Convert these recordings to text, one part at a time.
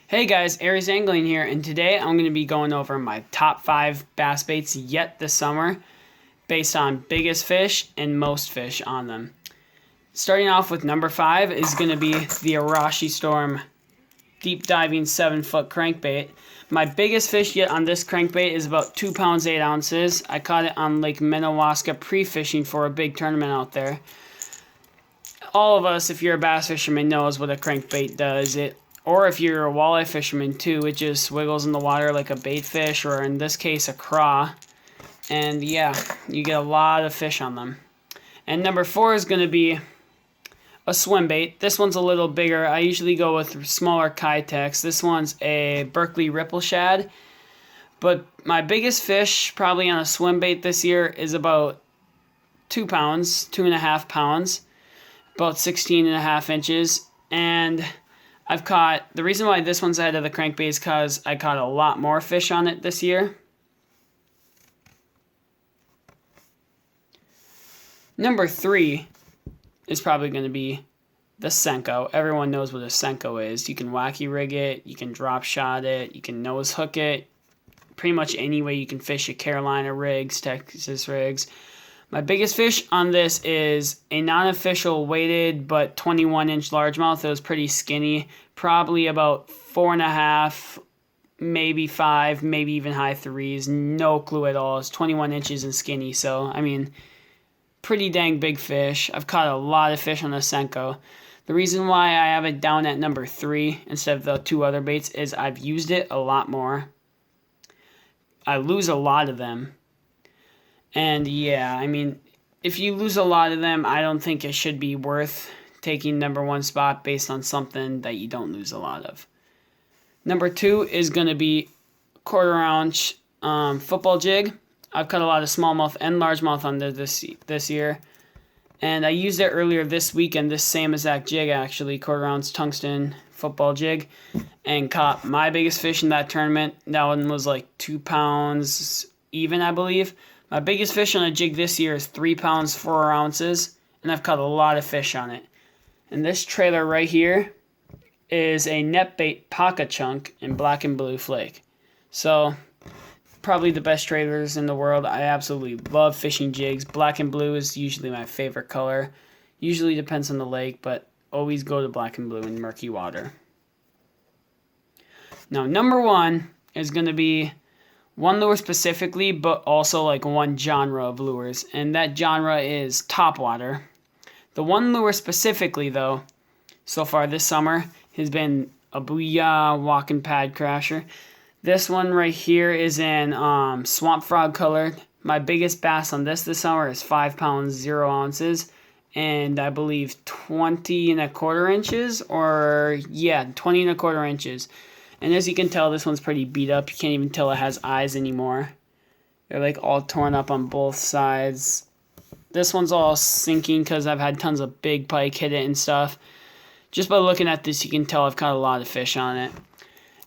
Hey guys, Aries Angling here, and today I'm going to be going over my top 5 bass baits yet this summer based on biggest fish and most fish on them. Starting off with number 5 is going to be the Arashi Storm deep diving 7-foot crankbait. My biggest fish yet on this crankbait is about 2 pounds 8 ounces. I caught it on Lake Minnewaska pre-fishing for a big tournament out there. All of us, if you're a bass fisherman, knows what a crankbait does. Or if you're a walleye fisherman too, it just wiggles in the water like a bait fish, or in this case a craw. And yeah, you get a lot of fish on them. And number 4 is going to be a swim bait. This one's a little bigger. I usually go with smaller Kitex. This one's a Berkeley Ripple Shad. But my biggest fish probably on a swim bait this year is about 2 pounds, 2.5 pounds, about 16.5 inches. And I've caught, the reason why this one's ahead of the crankbait is because I caught a lot more fish on it this year. Number 3 is probably going to be the Senko. Everyone knows what a Senko is. You can wacky rig it, you can drop shot it, you can nose hook it. Pretty much any way you can fish it. Carolina rigs, Texas rigs. My biggest fish on this is a non-official weighted but 21-inch largemouth. It was pretty skinny, probably about 4.5, maybe 5, maybe even high 3s. No clue at all. It's 21 inches and skinny, so I mean, pretty dang big fish. I've caught a lot of fish on the Senko. The reason why I have it down at number 3 instead of the 2 other baits is I've used it a lot more. I lose a lot of them. And yeah, I mean, if you lose a lot of them, I don't think it should be worth taking number 1 spot based on something that you don't lose a lot of. Number 2 is going to be 1/4 ounce football jig. I've caught a lot of smallmouth and largemouth on this year. And I used it earlier this weekend, this same exact jig actually, 1/4 ounce tungsten football jig, and caught my biggest fish in that tournament. That one was like 2 pounds even, I believe. My biggest fish on a jig this year is 3 pounds 4 ounces, and I've caught a lot of fish on it. And this trailer right here is a netbait pocket chunk in black and blue flake. So, probably the best trailers in the world. I absolutely love fishing jigs. Black and blue is usually my favorite color. Usually depends on the lake, but always go to black and blue in murky water. Now, number 1 is going to be one lure specifically, but also like one genre of lures, and that genre is topwater. The one lure specifically, though, so far this summer has been a Booyah Walking Pad Crasher. This one right here is in Swamp Frog colored. My biggest bass on this summer is 5 pounds 0 ounces, and I believe 20.25 inches, or yeah, 20.25 inches. And as you can tell, this one's pretty beat up. You can't even tell it has eyes anymore. They're like all torn up on both sides. This one's all sinking because I've had tons of big pike hit it and stuff. Just by looking at this, you can tell I've caught a lot of fish on it.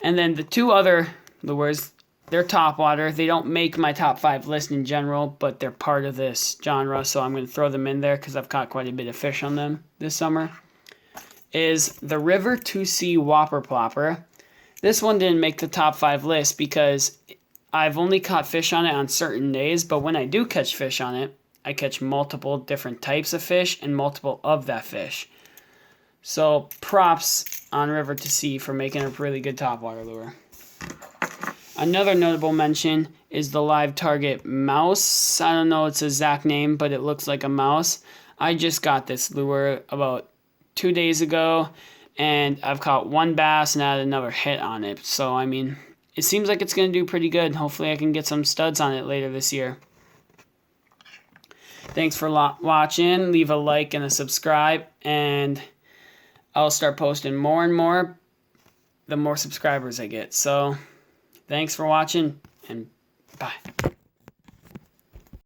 And then the 2 other lures, they're topwater. They don't make my top 5 list in general, but they're part of this genre, so I'm going to throw them in there because I've caught quite a bit of fish on them this summer. Is the River 2C Whopper Plopper. This one didn't make the top 5 list because I've only caught fish on it on certain days, but when I do catch fish on it, I catch multiple different types of fish and multiple of that fish. So props on River 2C for making a really good topwater lure. Another notable mention is the Live Target Mouse. I don't know its exact name, but it looks like a mouse. I just got this lure about 2 days ago, and I've caught 1 bass and had another hit on it. So, I mean, it seems like it's going to do pretty good. Hopefully I can get some studs on it later this year. Thanks for watching. Leave a like and a subscribe, and I'll start posting more and more the more subscribers I get. So, thanks for watching, and bye.